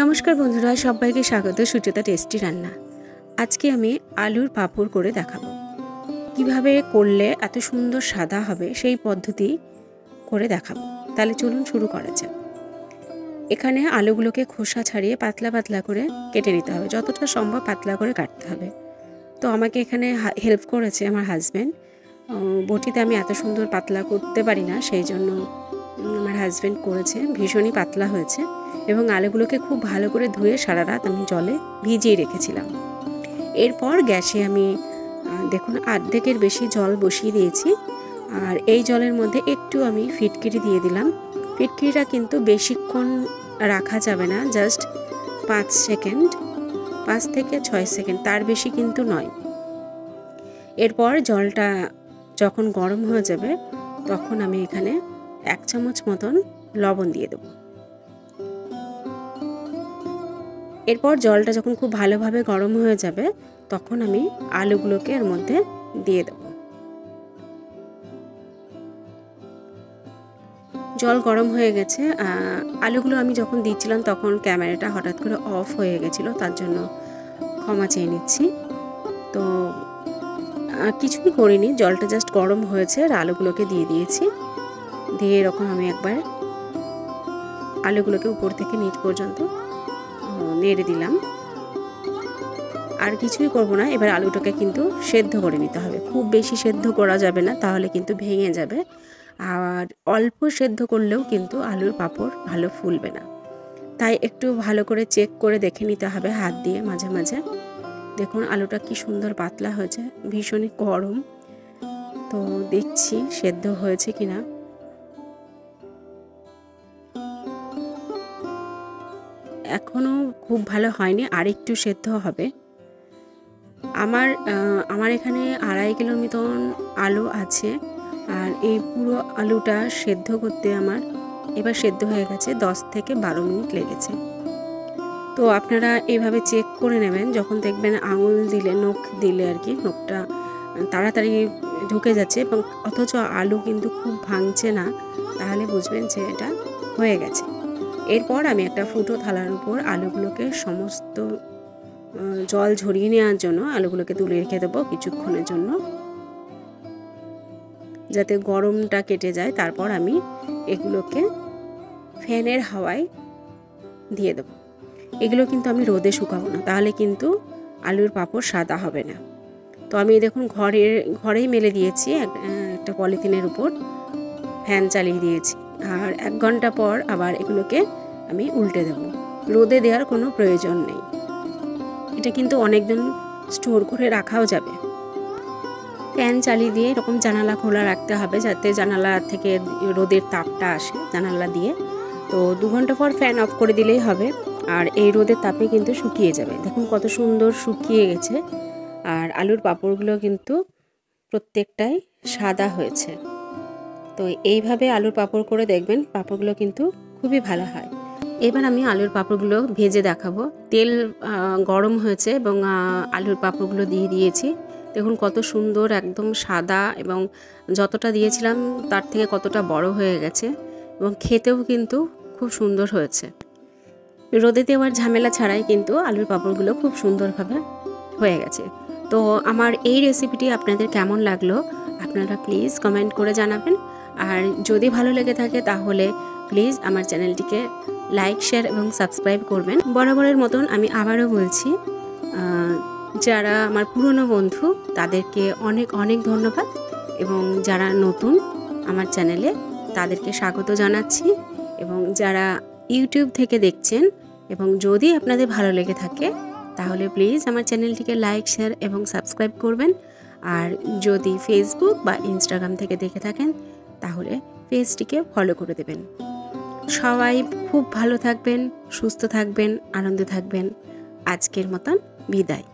নমস্কার বন্ধুরা, সবাইকে স্বাগত সুচেতা টেস্টি রান্না। আজকে আমি আলুর পাঁপড় করে দেখাবো। কিভাবে করলে এত সুন্দর সাদা হবে সেই পদ্ধতি করে দেখাবো। তাহলে চলুন শুরু করা যাক। এখানে আলুগুলোকে খোসা ছাড়িয়ে পাতলা পাতলা করে কেটে নিতে হবে, যতটা সম্ভব পাতলা করে কাটতে হবে। তো আমাকে এখানে হেল্প করেছে আমার হাজব্যান্ড। বটিতে আমি এত সুন্দর পাতলা করতে পারি না, সেই জন্য আমার হাজব্যান্ড করেছে। ভীষণই পাতলা হয়েছে এবং আলুগুলোকে খুব ভালো করে ধুয়ে সারা রাত আমি জলে ভিজিয়ে রেখেছিলাম। এরপর গ্যাসে আমি দেখুন অর্ধেকের বেশি জল বসিয়ে দিয়েছি। আর এই জলের মধ্যে একটু আমি ফিটকিরি দিয়ে দিলাম। ফিটকিরিটা কিন্তু বেশিক্ষণ রাখা যাবে না, জাস্ট 5 সেকেন্ড, 5 থেকে 6 সেকেন্ড, তার বেশি কিন্তু নয়। এরপর জলটা যখন গরম হয়ে যাবে তখন আমি এখানে 1 চামচ মতন লবণ দিয়ে দেবো। এরপর জলটা যখন খুব ভালোভাবে গরম হয়ে যাবে তখন আমি আলুগুলোকে এর মধ্যে দিয়ে দেব। জল গরম হয়ে গেছে। আলুগুলো আমি যখন দিচ্ছিলাম তখন ক্যামেরাটা হঠাৎ করে অফ হয়ে গেছিলো, তার জন্য ক্ষমা চেয়ে নিচ্ছি। তো কিছুই করিনি, জলটা জাস্ট গরম হয়েছে আর আলুগুলোকে দিয়ে দিয়েছি। দিয়ে এরকম আমি একবার আলুগুলোকে উপর থেকে নিচ পর্যন্ত নেড়ে দিলাম। আর কিছুই করব না। এবার আলুটাকে কিন্তু সেদ্ধ করে নিতে হবে। খুব বেশি সেদ্ধ করা যাবে না, তাহলে কিন্তু ভেঙে যাবে। আর অল্প সেদ্ধ করলেও কিন্তু আলুর পাঁপড় ভালো ফুলবে না। তাই একটু ভালো করে চেক করে দেখে নিতে হবে হাত দিয়ে মাঝে মাঝে। দেখুন আলুটা কি সুন্দর পাতলা হয়েছে, ভীষণই গরম। তো দেখছি সেদ্ধ হয়েছে কিনা। এখনও খুব ভালো হয়নি, আর একটু সেদ্ধ হবে। আমার এখানে 2.5 কিলো মতন আলু আছে। আর এই পুরো আলুটা সেদ্ধ করতে আমার এবার সেদ্ধ হয়ে গেছে, 10 থেকে 12 মিনিট লেগেছে। তো আপনারা এইভাবে চেক করে নেবেন, যখন দেখবেন আঙুল দিলে, নখ দিলে আর কি, নখটা তাড়াতাড়ি ঢুকে যাচ্ছে এবং অথচ আলু কিন্তু খুব ভাঙছে না, তাহলে বুঝবেন যে এটা হয়ে গেছে। এরপর আমি একটা ফুটো থালার উপর আলুগুলোকে সমস্ত জল ঝরিয়ে নেওয়ার জন্য আলুগুলোকে তুলে রেখে দেবো কিছুক্ষণের জন্য, যাতে গরমটা কেটে যায়। তারপর আমি এগুলোকে ফ্যানের হাওয়ায় দিয়ে দেবো। এগুলো কিন্তু আমি রোদে শুকাবো না, তাহলে কিন্তু আলুর পাঁপড় সাদা হবে না। তো আমি দেখুন ঘরেই মেলে দিয়েছি একটা পলিথিনের উপর, ফ্যান চালিয়ে দিয়েছি। আর 1 ঘন্টা পর আবার এগুলোকে আমি উল্টে দেব। রোদে দেওয়ার কোনো প্রয়োজন নেই, এটা কিন্তু অনেক দিন স্টোর করে রাখাও যাবে। ফ্যান চালিয়ে দিয়ে এরকম জানালা খোলা রাখতে হবে, যাতে জানালা থেকে রোদের তাপটা আসে জানালা দিয়ে। তো 2 ঘন্টা পর ফ্যান অফ করে দিলেই হবে, আর এই রোদের তাপে কিন্তু শুকিয়ে যাবে। দেখুন কত সুন্দর শুকিয়ে গেছে। আর আলুর পাঁপড়গুলো কিন্তু প্রত্যেকটাই সাদা হয়েছে। তো এইভাবে আলুর পাঁপড় করে দেখবেন, পাঁপড়গুলো কিন্তু খুবই ভালো হয়। এবার আমি আলুর পাঁপড়গুলো ভেজে দেখাবো। তেল গরম হয়েছে এবং আলুর পাঁপড়গুলো দিয়ে দিয়েছি। দেখুন কত সুন্দর একদম সাদা, এবং যতটা দিয়েছিলাম তার থেকে কতটা বড় হয়ে গেছে, এবং খেতেও কিন্তু খুব সুন্দর হয়েছে। রোদে দেওয়ার ঝামেলা ছাড়াই কিন্তু আলুর পাঁপড়গুলো খুব সুন্দরভাবে হয়ে গেছে। তো আমার এই রেসিপিটি আপনাদের কেমন লাগলো আপনারা প্লিজ কমেন্ট করে জানাবেন। আর যদি ভালো লেগে থাকে তাহলে প্লিজ আমার চ্যানেলটিকে লাইক, শেয়ার এবং সাবস্ক্রাইব করবেন। বরাবরের মতন আমি আবারও বলছি, যারা আমার পুরনো বন্ধু তাদেরকে অনেক অনেক ধন্যবাদ, এবং যারা নতুন আমার চ্যানেলে তাদেরকে স্বাগত জানাচ্ছি। এবং যারা ইউটিউব থেকে দেখছেন, এবং যদি আপনাদের ভালো লেগে থাকে তাহলে প্লিজ আমার চ্যানেলটিকে লাইক, শেয়ার এবং সাবস্ক্রাইব করবেন। আর যদি ফেসবুক বা ইনস্টাগ্রাম থেকে দেখে থাকেন তাহলে পেজটিকে ফলো করে দেবেন। সবাই খুব ভালো থাকবেন, সুস্থ থাকবেন, আনন্দে থাকবেন। আজকের মতন বিদায়।